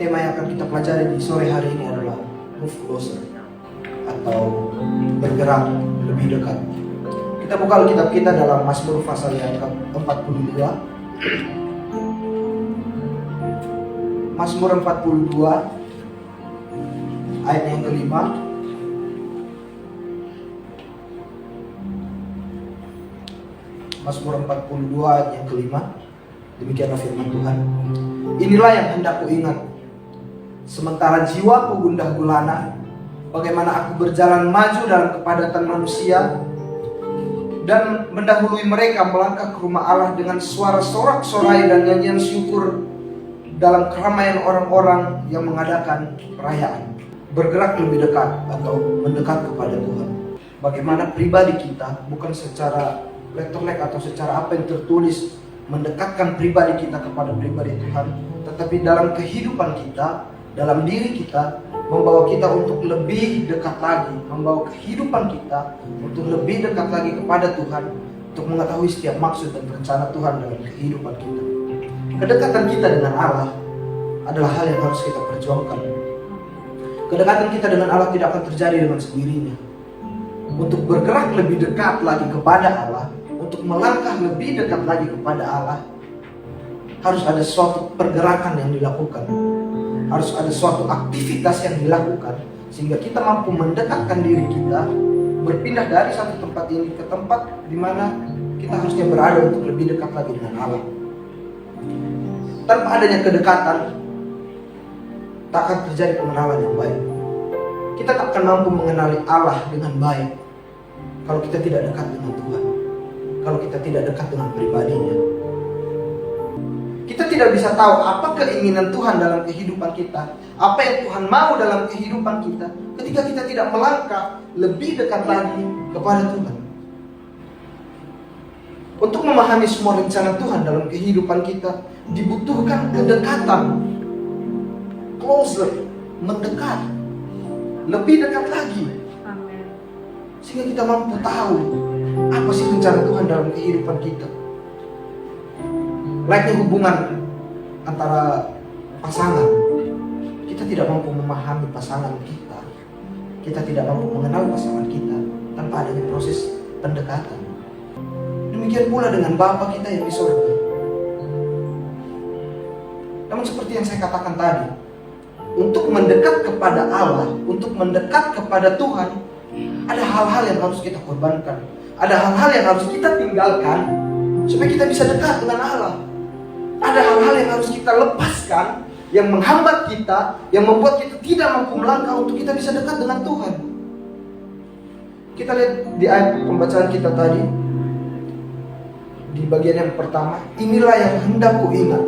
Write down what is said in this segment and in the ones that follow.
tema yang akan kita pelajari di sore hari ini adalah move closer atau bergerak lebih dekat. Kita buka Alkitab kita dalam Mazmur pasal yang ke-42. Mazmur 42 ayat yang kelima. Mazmur 42 ayat yang kelima. Demikianlah firman Tuhan. Inilah yang hendak ku ingat, sementara jiwaku gundah gulana, bagaimana aku berjalan maju dalam kepadatan manusia dan mendahului mereka melangkah ke rumah Allah dengan suara sorak-sorai dan nyanyian syukur dalam keramaian orang-orang yang mengadakan perayaan. Bergerak lebih dekat atau mendekat kepada Tuhan. Bagaimana pribadi kita, bukan secara letter-lek atau secara apa yang tertulis, mendekatkan pribadi kita kepada pribadi Tuhan, tetapi dalam kehidupan kita, dalam diri kita, membawa kita untuk lebih dekat lagi, membawa kehidupan kita untuk lebih dekat lagi kepada Tuhan, untuk mengetahui setiap maksud dan rencana Tuhan dalam kehidupan kita. Kedekatan kita dengan Allah adalah hal yang harus kita perjuangkan. Kedekatan kita dengan Allah tidak akan terjadi dengan sendirinya. Untuk bergerak lebih dekat lagi kepada Allah, untuk melangkah lebih dekat lagi kepada Allah, harus ada suatu pergerakan yang dilakukan, harus ada suatu aktivitas yang dilakukan, sehingga kita mampu mendekatkan diri kita, berpindah dari satu tempat ini ke tempat di mana kita harusnya berada untuk lebih dekat lagi dengan Allah. Tanpa adanya kedekatan, tak akan terjadi pengenalan yang baik. Kita tak akan mampu mengenali Allah dengan baik kalau kita tidak dekat dengan Tuhan, kalau kita tidak dekat dengan pribadinya. Kita tidak bisa tahu apa keinginan Tuhan dalam kehidupan kita, apa yang Tuhan mau dalam kehidupan kita, ketika kita tidak melangkah lebih dekat lagi kepada Tuhan. Untuk memahami semua rencana Tuhan dalam kehidupan kita, dibutuhkan kedekatan, closer, mendekat, lebih dekat lagi, sehingga kita mampu tahu apa sih rencana Tuhan dalam kehidupan kita. Layaknya hubungan antara pasangan, kita tidak mampu memahami pasangan kita, kita tidak mampu mengenal pasangan kita tanpa adanya proses pendekatan. Demikian pula dengan Bapa kita yang di surga. Namun seperti yang saya katakan tadi, untuk mendekat kepada Allah, untuk mendekat kepada Tuhan, ada hal-hal yang harus kita korbankan, ada hal-hal yang harus kita tinggalkan supaya kita bisa dekat dengan Allah. Ada hal-hal yang harus kita lepaskan, yang menghambat kita, yang membuat kita tidak mampu melangkah untuk kita bisa dekat dengan Tuhan. Kita lihat di ayat pembacaan kita tadi, di bagian yang pertama, inilah yang hendak ku ingat,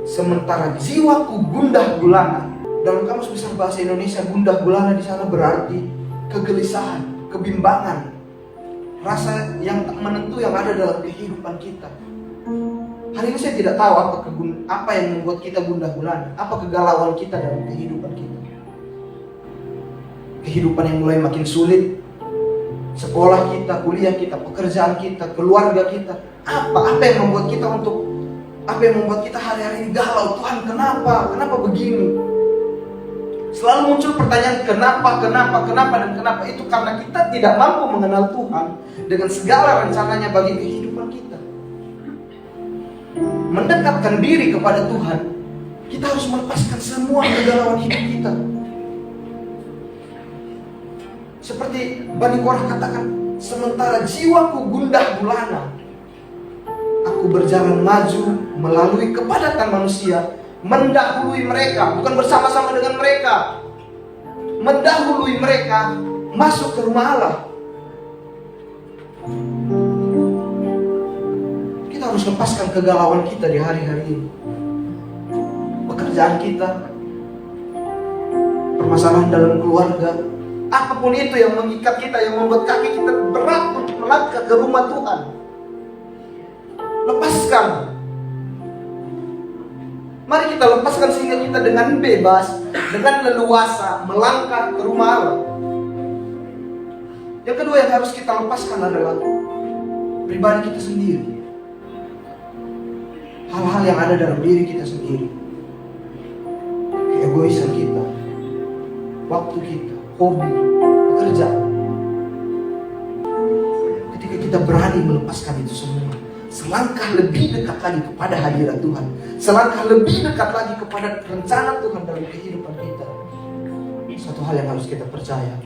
sementara jiwaku gundah gulana. Dalam Kamus Besar Bahasa Indonesia, gundah gulana di sana berarti kegelisahan, kebimbangan, rasa yang tak menentu yang ada dalam kehidupan kita. Hari ini saya tidak tahu apa yang membuat kita gundah gulana, apa kegalauan kita dalam kehidupan kita. Kehidupan yang mulai makin sulit, sekolah kita, kuliah kita, pekerjaan kita, keluarga kita. Apa yang membuat kita hari-hari ini galau? Tuhan, kenapa begini? Selalu muncul pertanyaan kenapa. Itu karena kita tidak mampu mengenal Tuhan dengan segala rencananya bagi kehidupan kita. Mendekatkan diri kepada Tuhan, kita harus melepaskan semua kegalauan hidup kita. Seperti Bani Korah katakan, sementara jiwaku gundah gulana, aku berjalan maju melalui kepadatan manusia, mendahului mereka, bukan bersama-sama dengan mereka, mendahului mereka masuk ke rumah Allah. Kita harus lepaskan kegalauan kita di hari-hari ini. Pekerjaan kita, permasalahan dalam keluarga, apapun itu yang mengikat kita, yang membuat kaki kita berat untuk melangkah ke rumah Tuhan. Lepaskan. Mari kita lepaskan sehingga kita dengan bebas, dengan leluasa melangkah ke rumah Allah. Yang kedua yang harus kita lepaskan adalah pribadi kita sendiri. Hal-hal yang ada dalam diri kita sendiri. keegoisan kita, waktu kita, hobi, pekerjaan. Ketika kita berani melepaskan itu semua, selangkah lebih dekat lagi kepada hadirat Tuhan, selangkah lebih dekat lagi kepada rencana Tuhan dalam kehidupan kita. Satu hal yang harus kita percaya,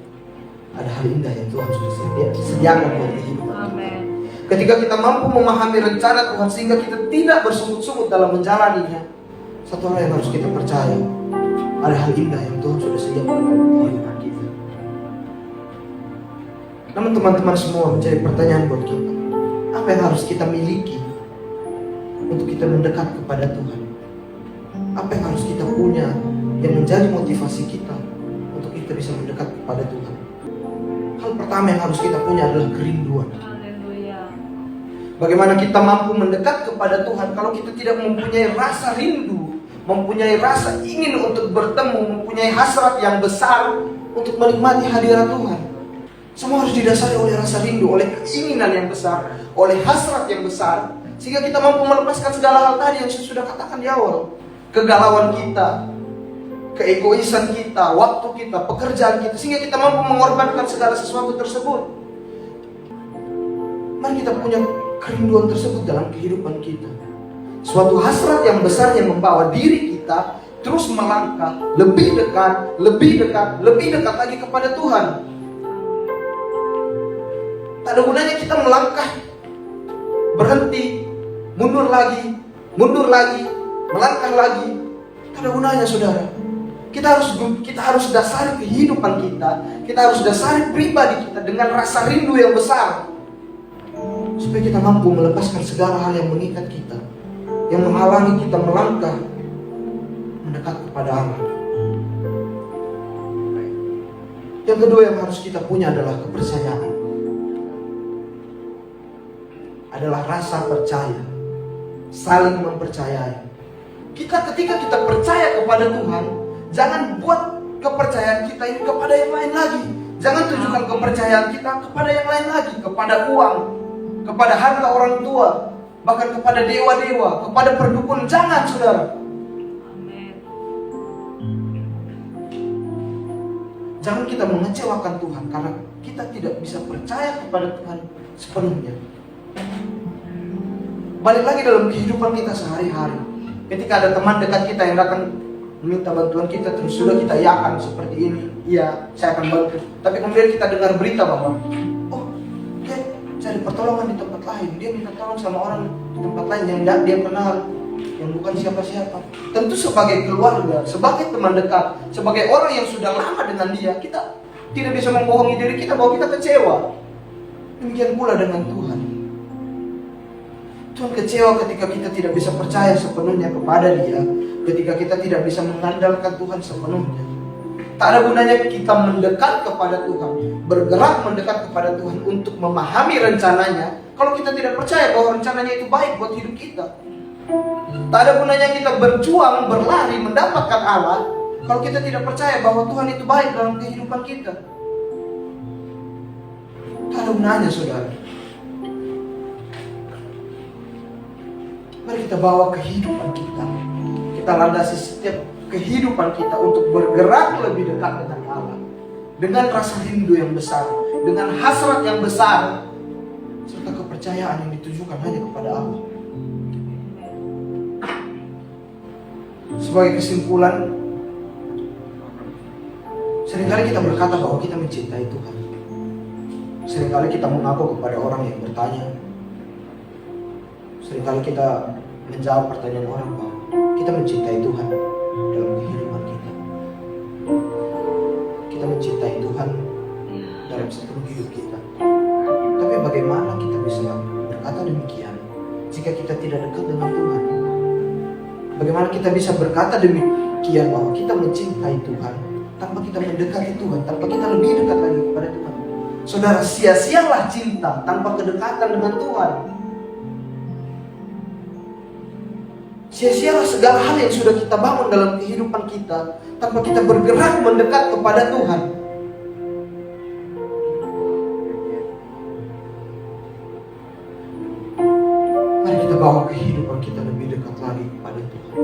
ada hal indah yang Tuhan sudah sediakan buat kehidupan kita. Ketika kita mampu memahami rencana Tuhan sehingga kita tidak bersungut-sungut dalam menjalaninya, satu hal yang harus kita percaya, ada hal indah yang Tuhan sudah sediakan dalam kehidupan kita. Namun teman-teman semua, menjadi pertanyaan buat kita, apa yang harus kita miliki untuk kita mendekat kepada Tuhan? Apa yang harus kita punya yang menjadi motivasi kita untuk kita bisa mendekat kepada Tuhan? Hal pertama yang harus kita punya adalah kerinduan. Bagaimana kita mampu mendekat kepada Tuhan kalau kita tidak mempunyai rasa rindu, mempunyai rasa ingin untuk bertemu, mempunyai hasrat yang besar untuk menikmati hadirat Tuhan? Semua harus didasari oleh rasa rindu, oleh keinginan yang besar, oleh hasrat yang besar, sehingga kita mampu melepaskan segala hal tadi yang saya sudah katakan di awal. Kegalauan kita, keegoisan kita, waktu kita, pekerjaan kita, sehingga kita mampu mengorbankan segala sesuatu tersebut. Mari kita punya kerinduan tersebut dalam kehidupan kita. Suatu hasrat yang besar yang membawa diri kita terus melangkah lebih dekat, lebih dekat, lebih dekat lagi kepada Tuhan. Tak ada gunanya kita melangkah, berhenti, mundur lagi, melangkah lagi. Tak ada gunanya, saudara. Kita harus dasari kehidupan kita harus dasari pribadi kita dengan rasa rindu yang besar, supaya kita mampu melepaskan segala hal yang mengikat kita, yang menghalangi kita melangkah mendekat kepada Allah. Yang kedua yang harus kita punya adalah kepercayaan, adalah rasa percaya, saling mempercayai. Ketika kita percaya kepada Tuhan, jangan buat kepercayaan kita ini kepada yang lain lagi. Jangan tujukan kepercayaan kita kepada yang lain lagi, kepada uang, kepada harta orang tua, bahkan kepada dewa-dewa, kepada perdukun. Jangan, saudara. Jangan kita mengecewakan Tuhan karena kita tidak bisa percaya kepada Tuhan sepenuhnya. Balik lagi dalam kehidupan kita sehari-hari. Ketika ada teman dekat kita yang datang meminta bantuan kita, terus sudah kita yakan seperti ini, iya saya akan bantu. Tapi kemudian kita dengar berita bahwa dia cari pertolongan di tempat lain, dia minta tolong sama orang di tempat lain yang dia kenal, yang bukan siapa-siapa. Tentu sebagai keluarga, sebagai teman dekat, sebagai orang yang sudah lama dengan dia, kita tidak bisa membohongi diri kita bahwa kita kecewa. Demikian pula dengan Tuhan. Tuhan kecewa ketika kita tidak bisa percaya sepenuhnya kepada Dia, ketika kita tidak bisa mengandalkan Tuhan sepenuhnya. Tak ada gunanya kita mendekat kepada Tuhan, bergerak mendekat kepada Tuhan untuk memahami rencananya, kalau kita tidak percaya bahwa rencananya itu baik buat hidup kita. Tak ada gunanya kita berjuang, berlari, mendapatkan Allah, kalau kita tidak percaya bahwa Tuhan itu baik dalam kehidupan kita. Tak ada gunanya, saudara. Mari kita bawa kehidupan kita, kita landasi setiap kehidupan kita untuk bergerak lebih dekat dengan Allah, dengan rasa rindu yang besar, dengan hasrat yang besar, serta kepercayaan yang ditujukan hanya kepada Allah. Sebagai kesimpulan, seringkali kita berkata bahwa kita mencintai Tuhan. Seringkali kita mengaku kepada orang yang bertanya. Seringkali kita menjawab pertanyaan orang bahwa kita mencintai Tuhan dalam kehidupan kita. Kita mencintai Tuhan dalam seluruh hidup kita. Tapi bagaimana kita bisa berkata demikian jika kita tidak dekat dengan Tuhan? Bagaimana kita bisa berkata demikian bahwa kita mencintai Tuhan tanpa kita mendekati Tuhan, tanpa kita lebih dekat lagi kepada Tuhan? Saudara, sia-sialah cinta tanpa kedekatan dengan Tuhan. Sia-sialah segala hal yang sudah kita bangun dalam kehidupan kita tanpa kita bergerak mendekat kepada Tuhan. Mari kita bawa kehidupan kita lebih dekat lagi kepada Tuhan.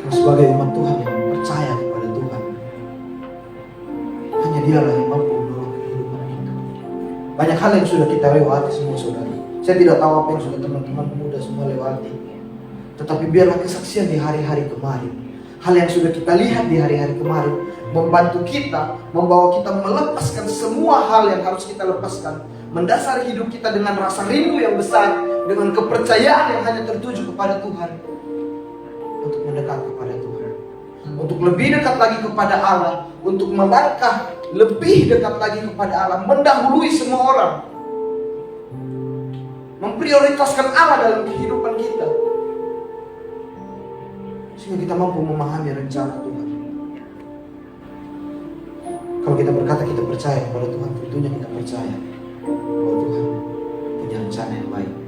Karena sebagai umat Tuhan yang percaya kepada Tuhan, hanya Dialah yang mampu menolong kehidupan itu. Banyak hal yang sudah kita lewati semua saudara. Saya tidak tahu apa yang sudah teman-teman muda semua lewati. Tetapi biarlah kesaksian di hari-hari kemarin, hal yang sudah kita lihat di hari-hari kemarin, membantu kita, membawa kita melepaskan semua hal yang harus kita lepaskan, mendasari hidup kita dengan rasa rindu yang besar, dengan kepercayaan yang hanya tertuju kepada Tuhan, untuk mendekat kepada Tuhan, untuk lebih dekat lagi kepada Allah, untuk melangkah lebih dekat lagi kepada Allah, mendahului semua orang, memprioritaskan Allah dalam kehidupan kita, sehingga kita mampu memahami rencana Tuhan. Kalau kita berkata kita percaya kepada Tuhan, tentunya kita percaya bahwa Tuhan punya rencana yang baik.